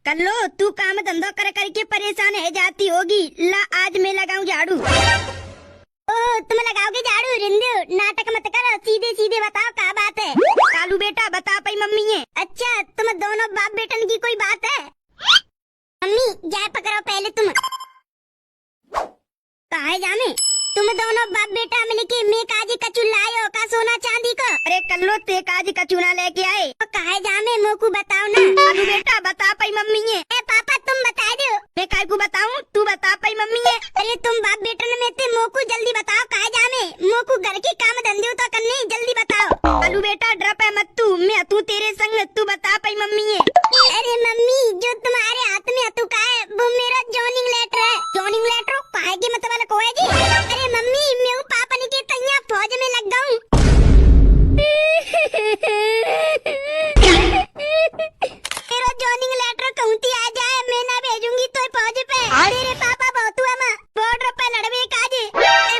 कल्लो तू काम धंधो कर करके परेशान है जाती होगी। ला आज मैं लगाऊं झाड़ू। ओ तुम लगाओगे झाड़ू? रिंदू नाटक मत करो, सीधे सीधे बताओ क्या बात है। कालू बेटा बता पाई मम्मी है। अच्छा तुम दोनों बाप बेटन की कोई बात है? मम्मी जाए पकड़ो पहले तुम। कहा जामे तुम दोनों बाप बेटा मिलके मैं काजी कचू लाए हो का सोना चांदी को? अरे कल्लो ते काजी कचूना लेके आए। तो कहा जामे मोकू बताओ ना। कालू बेटा बता पाई मम्मी है। ए पापा तुम बता दो। मैं काय को बताऊं, तू बता पाई मम्मी है। अरे तुम बाप बेटन में थे, मोकू जल्दी बताओ कहा जामे। मोकू घर के काम धंधे तो करने, जल्दी बताओ। कालू बेटा डर पे मत तू, मैं तू तेरे संग, तू बता पाई मम्मी है। अरे मम्मी जो तुम्हारे हाथ में हतु का है वो मेरा जॉइनिंग लेटर है। जॉइनिंग लेटर काहे के मतलब को है जी? अरे मम्मी मैं पापा ने के तैया फौज में लग गऊं। मेरा जॉइनिंग लेटर कहती आ जाए, मैं ना भेजूंगी तो फौज पे। तेरे पापा बहुत हुआ मां बॉर्डर पे लड़वे काजे।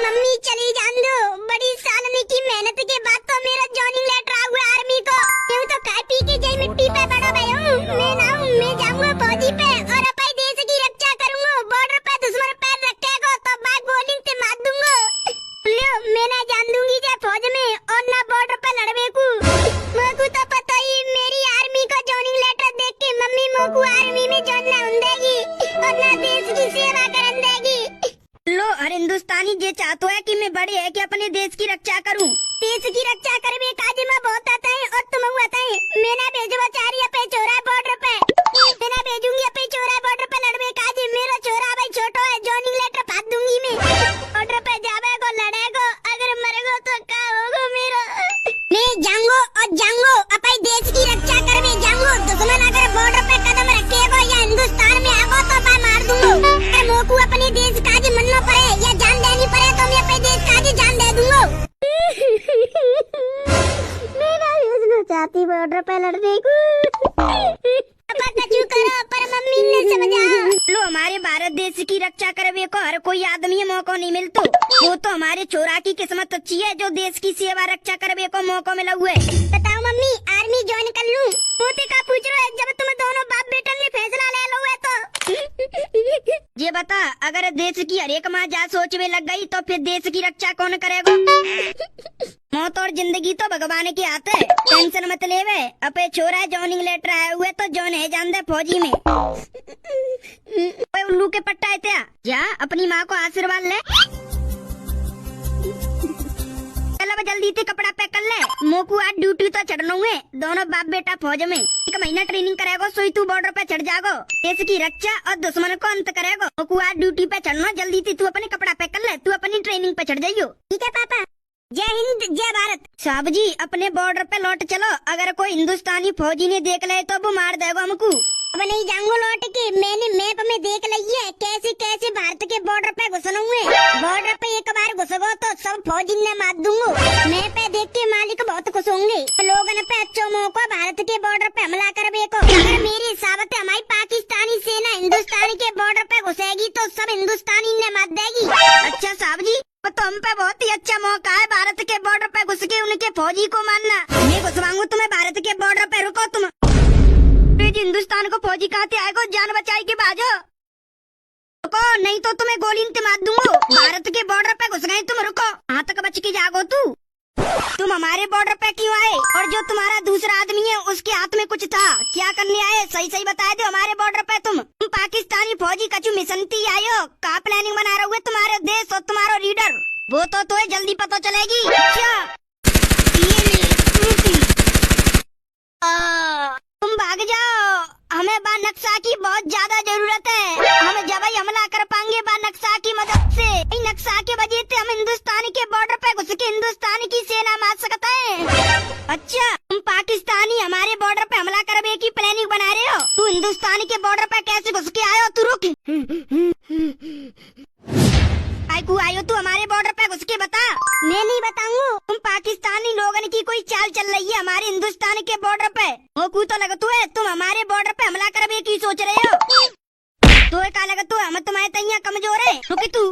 मम्मी चली जान दो, बड़ी साल में की मेहनत के बाद तो मेरा जॉइनिंग लेटर आ हुआ आर्मी को। क्यों तो खा पी के जय मिट्टी पे बड़ा भाई हूं मैं। ना हूं मैं जाऊंगा फौजी पे और अपने देश की रक्षा करूंगा। बॉर्डर पे दुश्मन पैर रखेगा तो मैं गोली से मार दूंगा। मैं ना जान दूंगी जे फौज में और ना बॉर्डर पे लड़वे को। मोकू तो पता ही मेरी आर्मी का जॉइनिंग लेटर देख के मम्मी मोकू आर्मी में जॉइन ना देगी और ना देश की सेवा करन देगी। लो हर हिंदुस्तानी ये चाहतो है कि मैं बड़े है कि अपने देश की रक्षा करूं। देश की रक्षा करवे काजे में बहुत आता है और तुम आता है। मैं ना भेजवा चारिया पे चोरा बॉर्डर पे। मैं ना भेजूंगी अपने चोरा बॉर्डर पे लड़वे काजे। मेरा चोरा भाई छोटो है, जॉइनिंग लेटर फाड़ दूंगी मैं। बॉर्डर पे जावे को लड़ेगो, अगर मरेगो तो क्या होगा मेरा? मैं जाऊंगो और जाऊंगो अपने देश की रक्षा करवे जाऊंगो। दुश्मन अगर बॉर्डर पे कदम रखेगो या हिंदुस्तान में आगो तो मैं मार दूंगा। अगर मोकू अपने देश काजे मनना पड़े या जान देनी पड़े तो मैं अपने देश काजे जान दे दूंगा। चाहती बॉर्डर पे लड़ने को। कचू करो पर मम्मी ने समझा। लो हमारे भारत देश की रक्षा करवे को हर कोई आदमी मौका नहीं मिलता। वो तो हमारे छोरा की किस्मत अच्छी है जो देश की सेवा रक्षा करवे को मौका मिला हुआ है। बताओ मम्मी आर्मी ज्वाइन कर लूं? मोती का पूछ रहे जब तुम दोनों बाप बेटन में फैसला ले लो है तो। ये बता अगर देश की हर एक माँ जा सोच में लग गई तो फिर देश की रक्षा कौन करेगा? मौत और जिंदगी तो भगवान के हाथ है, टेंशन मत लेवे। अपे छोरा जॉइनिंग लेटर आए हुए तो जॉन है जान दे फौजी में। उल्लू के पट्टा है त्या जा अपनी माँ को आशीर्वाद ले। चल जल्दी से कपड़ा पैक कर ले, मोकू आज ड्यूटी तो चढ़ना हुए। दोनों बाप बेटा फौज में 1 महीना ट्रेनिंग करेगो, सोई तू बॉर्डर पे चढ़ जागो। देश की रक्षा और दुश्मन को अंत करेगो। मोकू आज ड्यूटी पे चढ़ना, जल्दी से तू अपने कपड़ा पैक कर ले, तू अपनी ट्रेनिंग पे चढ़ जाइयो। ठीक है पापा। जय हिंद जय भारत। साहब जी अपने बॉर्डर पे लौट चलो, अगर कोई हिंदुस्तानी फौजी ने देख ले तो वो मार देगा हमको। अब नहीं जाऊंगा लौट के, मैंने मैप में देख ली है कैसे कैसे भारत के बॉर्डर पे घुसना हुए। बॉर्डर पे एक बार घुसगो तो सब फौजी ने मार दूंगा। मैप पे देख के मालिक बहुत खुश होंगे। लोगों पे अच्छो मौका भारत के बॉर्डर पे हमला करवे को। अगर मेरे हिसाब से हमारी पाकिस्तानी सेना हिंदुस्तान के बॉर्डर पे घुसेगी तो सब हिंदुस्तानी ने मार देगी। अच्छा साहब जी तो हम पे बहुत ही अच्छा मौका है भारत के बॉर्डर पे घुस के उनके फौजी को मारना। मैं घुसवाऊंगा तुम्हें भारत के बॉर्डर पे, रुको तुम। हिंदुस्तान को फौजी कहते आएगो, जान बचाई के बाजो। रुको नहीं तो तुम्हें गोली से मार दूंगा। भारत के बॉर्डर पे घुस गए तुम, रुको हाथ तक बच के जागो। तुम हमारे बॉर्डर पे क्यों आए? और जो तुम्हारा दूसरा आदमी है उसके हाथ में कुछ था, क्या करने आए? सही सही बता दो। हमारे बॉर्डर पे तुम पाकिस्तानी फौजी कचू मिशन थी आयो, का प्लानिंग बना रहे हुए तुम्हारे देश और तुम्हारा लीडर? वो तो तुम्हें जल्दी पता चलेगी। क्या तुम भाग जाओ, हमें बा नक्शा की बहुत ज्यादा जरूरत है। हम जब ही हमला कर पाएंगे बा नक्शा की मदद से। नक्शा के वजह से हम हिंदुस्तान के बॉर्डर पे घुस के हिंदुस्तान की सेना मार सकते हैं। अच्छा तुम पाकिस्तानी हमारे बॉर्डर पे हमला करने की प्लानिंग बना रहे हो? तू हिंदुस्तान के बॉर्डर पे कैसे घुस के आयो? तू रुक आयो तू हमारे बॉर्डर पे घुस के बता। मैं नहीं बताऊंगा। तुम पाकिस्तानी लोगों की कोई चाल चल रही है हमारे हिंदुस्तान के बॉर्डर पे। मोकू तो लगतू है तुम हमारे बॉर्डर पे हमला करने की सोच रहे हो। तो क्या लगतू है हम तुम्हारे तैया कमजोर है? रुकी तू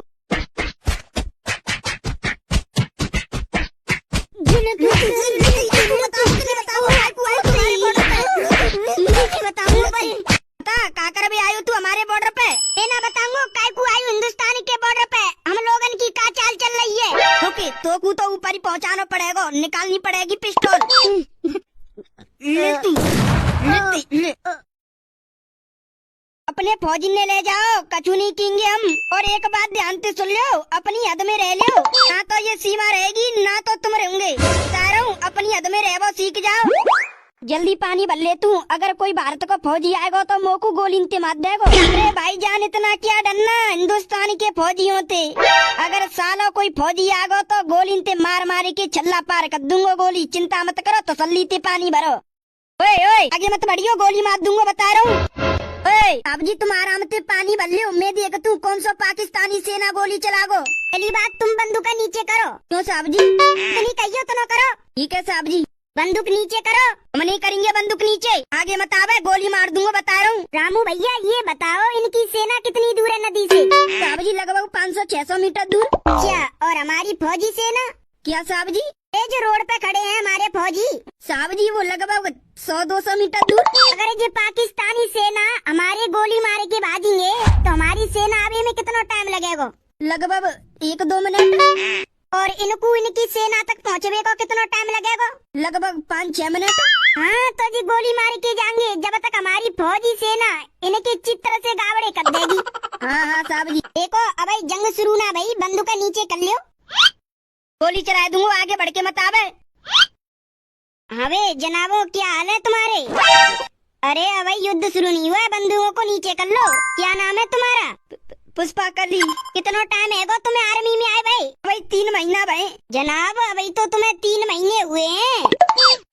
बता अपने फौजी ने ले जाओ, कछु नहीं कहेंगे हम। और एक बात ध्यान से सुन लो, अपनी हद में रह लो, ना तो ये सीमा रहेगी ना तो तुम रहोगे। बता रहा हूँ, अपनी हद में रहो, सीख जाओ। जल्दी पानी भर ले तू, अगर कोई भारत को फौजी आएगा तो मोकू गोली इंते मार देगा। अरे भाईजान इतना क्या डरना, हिंदुस्तान के फौजी होते। अगर सालों कोई फौजी आएगा तो गोली इंते मार मार के छल्ला पार कर दूंगा गोली, चिंता मत करो। तो सल्ली ते पानी भरो। ओए ओए आगे मत बढ़ियो, गोली मार दूंगा बता रहा हूँ। ओए अब जी तुम आराम से पानी भर लियो, मैं देख तू कौन सा पाकिस्तानी सेना गोली चलागो। पहली बात तुम बंदूक नीचे करो। क्यों साहब जी? इतनी कहियो तो न करो। ठीक है साहब जी, बंदूक नीचे करो। हम नहीं करेंगे बंदूक नीचे, आगे मत आवे, गोली मार दूंगा बता रहा हूँ। रामू भैया ये बताओ, इनकी सेना कितनी दूर है नदी से? साहब जी लगभग 500-600 मीटर दूर। क्या? और हमारी फौजी सेना? क्या साहब जी? ये जो रोड पे खड़े हैं हमारे फौजी, साहब जी वो लगभग 100-200 मीटर दूर। अगर ये पाकिस्तानी सेना हमारे गोली मारे के भागेंगे तो हमारी सेना आने में कितना टाइम लगेगा? लगभग 1-2 मिनट। और इनको इनकी सेना तक पहुँचने को कितना टाइम लगेगा? लगभग 5-6 मिनट। हाँ तो जी गोली मार के जाएंगे जब तक हमारी फौजी सेना इनके चित्र से गावड़े कर देगी। हाँ हाँ साहब जी। देखो अब जंग शुरू ना भाई, बंदूक नीचे कर लियो, गोली चला दूंगा, आगे बढ़ के मत आवे। हाँ वे जनाबो क्या हाल है तुम्हारे? अरे अब युद्ध शुरू नहीं हुआ है, बंदूकों को नीचे कर लो। क्या नाम है तुम्हारा? पुष्पा कली। कितना टाइम है तुम्हें आर्मी में आए भाई? भाई 3 महीना भाई। जनाब अभी तो तुम्हें 3 महीने हुए हैं।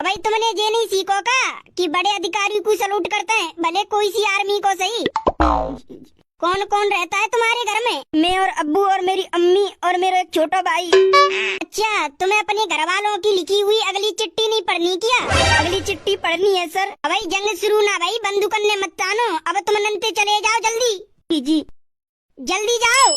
भाई तुमने ये नहीं सीखो का कि बड़े अधिकारी को सलूट करते हैं, भले कोई सी आर्मी को सही। कौन कौन रहता है तुम्हारे घर में? मैं और अब्बू और मेरी अम्मी और मेरा एक छोटा भाई। अच्छा तुम्हें अपने घर वालों की लिखी हुई अगली चिट्ठी नहीं पढ़नी क्या? अगली चिट्ठी पढ़नी है सर। भाई जंग शुरू ना भाई, बंदूक ने मत तानो। अब तुम नंते चले जाओ जल्दी। जी जल्दी जाओ।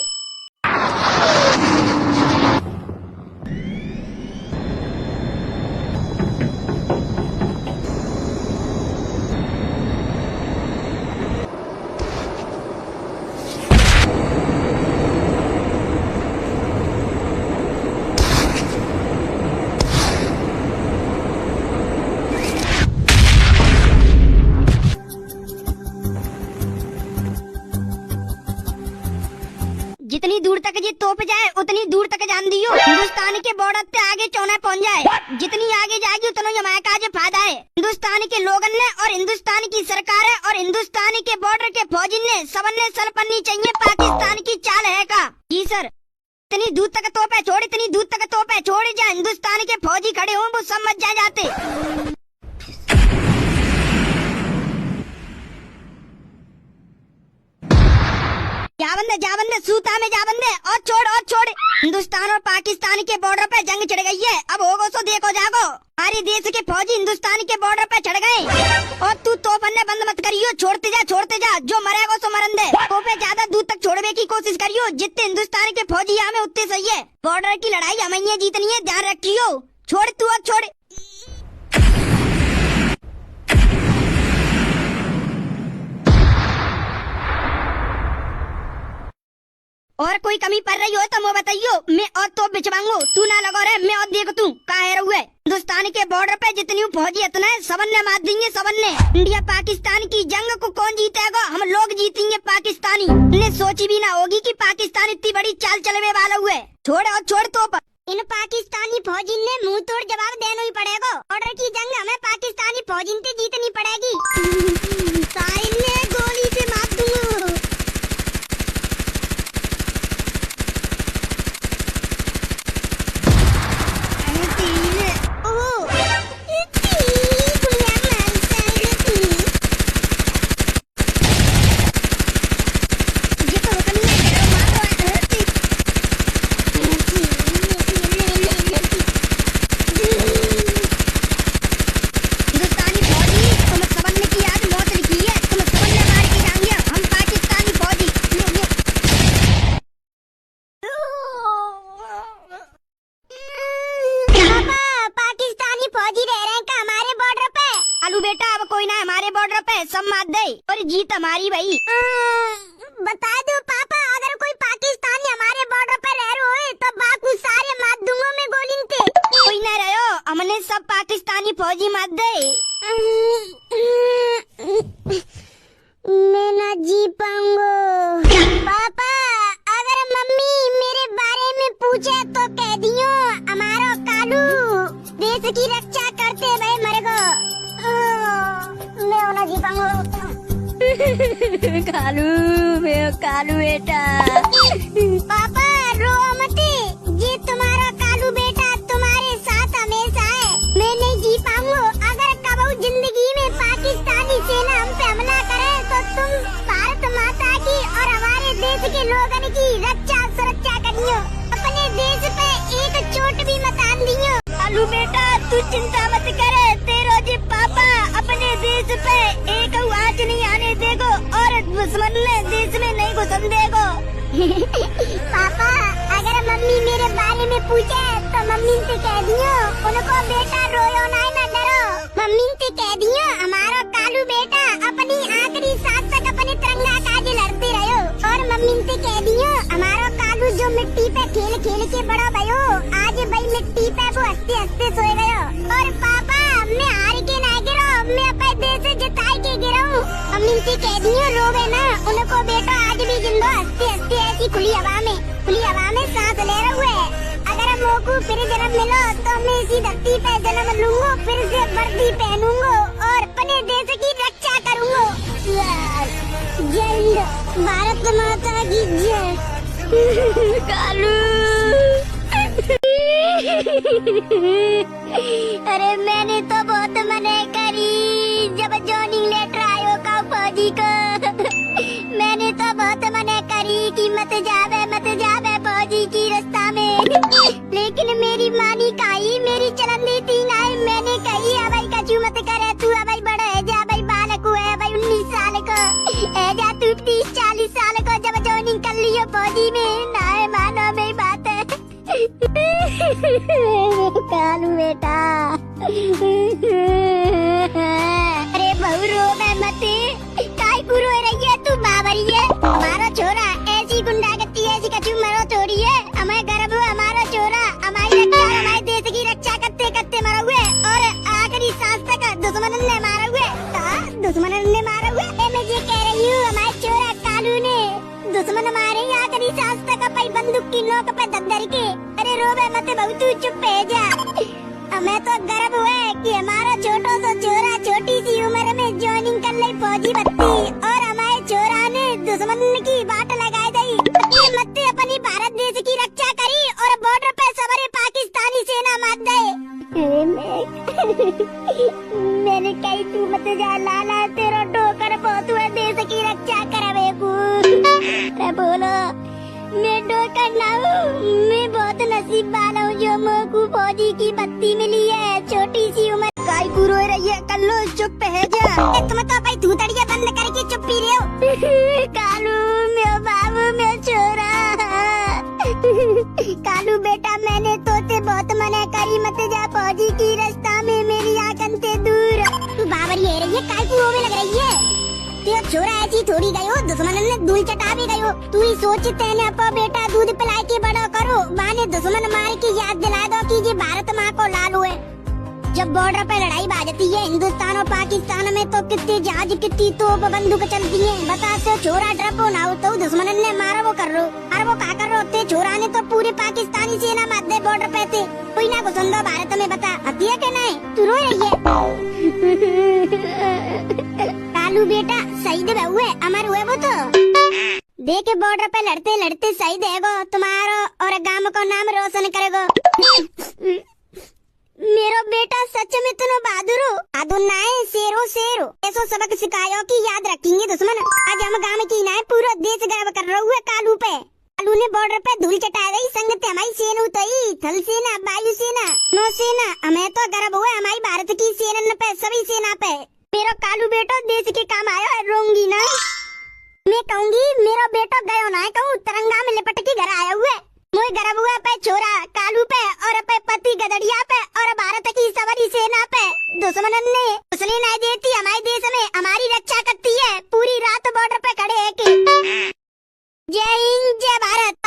जितनी दूर तक ये तोप जाए उतनी दूर तक जान दियो, हिंदुस्तान के बॉर्डर से आगे चौना पहुंच जाए। जितनी आगे जाएगी उतना हमारे काज फायदा है। हिंदुस्तान के लोगन ने और हिंदुस्तान की सरकार है और हिंदुस्तान के बॉर्डर के फौजी ने सबने सर पन्नी चाहिए पाकिस्तान की चाल है का। जी सर। इतनी दूर तक तोपे छोड़, इतनी दूर तक तोपे छोड़, जहाँ हिंदुस्तान के फौजी खड़े हों वो सब मत जाते। जा बंदे सूता में जा बंदे, और छोड़। हिंदुस्तान और पाकिस्तान के बॉर्डर पे जंग छिड़ गई है, अब होगो सो देखो जागो। हमारे देश के फौजी हिंदुस्तान के बॉर्डर पे चढ़ गए और तू तोपने बंद मत करियो, छोड़ते जा, जो मरेगा सो मरन दे। तोपे ज्यादा दूर तक छोड़ने की कोशिश करियो, जितने हिंदुस्तान के फौजी हमें उतने सही है। बॉर्डर की लड़ाई हमें जीतनी है, ध्यान रखियो। छोड़ तू और छोड़। और कोई कमी पड़ रही हो तो मैं बताइयो, मैं और तो बिछवाऊंगो। तू ना लगो रे, मैं और देख तू काहे रहुए। हिंदुस्तान के बॉर्डर पे जितनी फौजी इतना है सबन ने मार देंगे, सबन ने। इंडिया पाकिस्तान की जंग को कौन जीतेगा? हम लोग जीतेंगे पाकिस्तानी। ने सोची भी ना होगी कि पाकिस्तान इतनी बड़ी चाल चलने वाला हुए। छोड़ तो इन पाकिस्तानी फौजी ने मुंह तोड़ जवाब देना ही पड़ेगा। बॉर्डर की जंग हमें पाकिस्तानी फौजी से जीतनी पड़ेगी। साहिल ने गोली से मार दूंगा। बेटा अब कोई ना हमारे बॉर्डर पे, सब मार दे और जीत हमारी भाई। बता दो पापा, अगर कोई पाकिस्तानी हमारे बॉर्डर पे रह रहे हो तो बाकू सारे मार दूंगा मैं गोली पे। कोई ना रहो, हमने सब पाकिस्तानी फौजी मार दे। मैं ना जी कालू मेरा कालू बेटा। पापा रो मत, ये तुम्हारा कालू बेटा तुम्हारे साथ हमेशा है। मैं नहीं जी पाऊंगा। अगर कबू जिंदगी में पाकिस्तानी सेना हम पे हमला करे तो तुम भारत माता की और हमारे देश के लोगों की रक्षा सुरक्षा करियो। अपने देश पे एक चोट भी मत आन दियो। कालू बेटा तू चिंता मत करे, तेरो जी पापा अपने देश पे एक आँच नहीं आने देगो और दुश्मन ने देश में नहीं घुसन देगो। पापा अगर मम्मी मेरे बारे में पूछे तो मम्मी से कह दियो उनको बेटा रोयो ना डरो। मम्मी से कह दियो हमारा कालू बेटा अपनी आखिरी सांस तक अपने तिरंगा काज लड़ते रहो। और मम्मी से कह दियो हमारा कालू जो मिट्टी पे खेल खेल के बड़ा भयो, आज भाई मिट्टी पे वो हंसते हंसते सोए गयो। और पापा मैं हार के ना गिरो, मैं अपने देश जिताई के गिरो। मम्मी से कह दियो रोवे ना, उनको बेटा आज भी जिंदो हंसते हंसते ऐसी खुली हवा में सांस ले रहे हुए। अगर मोकू फिर जन्म मिलो तो मैं इसी धरती पे जन्म लूंगा, फिर से वर्दी पहनूंगा और अपने देश की रक्षा करूंगा। जय भारत माता की जय। कालू अरे मैंने तो बहुत मना करी जब जॉइनिंग लेटर आयो का फौजी को। मैंने तो बहुत मना करी कि मत जावे फौजी की रास्ता में, लेकिन मेरी मानी काई मेरी चलन दी थी ना। मैंने कही अबई कछु मत करे, तू अबई बड़ा है जा, अबई बालक है, अबई 19 साल को है जा, तू 30-40 साल को जब जॉइनिंग कर लियो फौजी में ना है, मानो मेरी बात है। कालू बेटा अरे बहू रो मैं मत, काई को रो रही है तू बाबरी है। हमारा छोरा ऐसी गुंडागर्दी ऐसी कछु मरो थोड़ी है। हमें गर्व हमारा छोरा हमारी रक्षा हमारे देश की रक्षा करते करते मरा हुए और आखिरी सांस तक दुश्मन ने मारा हुए। दुश्मन ने मारा हुए मैं ये कह रही हूँ हमारे छोरा कालू ने दुश्मन मारे आखिरी सांस तक अपनी बंदूक की नोक पे दबदर के। अरे रोवे मत बहू तू चुप है जा। हमें तो गर्व है कि हमारा छोटो तो छोरा छोटी सी उम्र में जॉइनिंग कर ली फौजी भर्ती और हमारे छोरा ने दुश्मन की बाट लगाई दी। मत अपनी भारत देश की रक्षा करी और बॉर्डर पे सवरे पाकिस्तानी सेना मार दे। मैंने कही तू मत जा लाला, तेरा ठोकर बहुत हुआ देश की रक्षा करावे को। अरे बोलो मैं डोकर ना हूँ, मैं बहुत नसीब वाला हूँ जो मोकू फौजी की बत्ती मिली है। छोटी सी उम्र काय को रो रही है, कल्लो चुप है जा। तुम तो भाई धूतड़िया बंद करके चुप ही रहो। कालू मेरा बाबू मेरा छोरा। कालू बेटा मैंने तोते बहुत मना करी मत जा फौजी की रास्ता में, मेरी आंखन से दूर। तू बाबरी है रही है, काय को रोवे लग रही है। तेरा छोरा ऐसी थोड़ी गयो, दुश्मन ने धूल चटा भी गयो। तू ही सोचते ने अपा बेटा दूध पिला के बड़ा करो, माने दुश्मन मार के याद दिला दो कि ये भारत माँ को लालू है। जब बॉर्डर पे लड़ाई बाजती है हिंदुस्तान और पाकिस्तान में तो कितने जहाज कितनी तोप बंदूक चलती है। बता तो छोरा डरपो ना हो तो दुश्मन ने मारा वो कर रो, अरे वो क्या कर रो ते छोरा ने तो पूरे पाकिस्तानी सेना मार दे बॉर्डर पे थे। कोई ना घुसन दो भारत में, बता हथिया के नहीं तू रो रही है। कालू बेटा शहीद हुए अमर हुए वो तो देखे बॉर्डर पे लड़ते लड़ते शहीद है वो, तुम्हारो और गांव को नाम रोशन करेगो। मेरो बेटा सच में तुम बहादुर हो, बहादुर नाए शेरो शेरो ऐसो सबक सिखायो कि याद रखेंगे दुश्मन। आज हम गांव की नाए पूरा देश गर्व कर रहे हुए कालू पे। कालू ने बॉर्डर पे धूल चटा गई, संग ते हमारी सेना उतरी, थल सेना वायु सेना नौ सेना। हमें तो गर्व हुआ हमारी भारत की सेना पे, सभी सेना पे। मेरा कालू बेटा देश के काम आया है, रोंगी ना मैं कहूँगी मेरा बेटा गयो ना कहूँ, तिरंगा में लिपट के घर आया हुए। मुझे गर्व हुआ पे छोरा कालू पे और पे पति गदड़िया पे और भारत की सवरी सेना पे। दुश्मन ने उसने नहीं देती हमारे देश में, हमारी रक्षा करती है। पूरी रात बॉर्डर पे खड़े है कि जय हिंद जय भारत।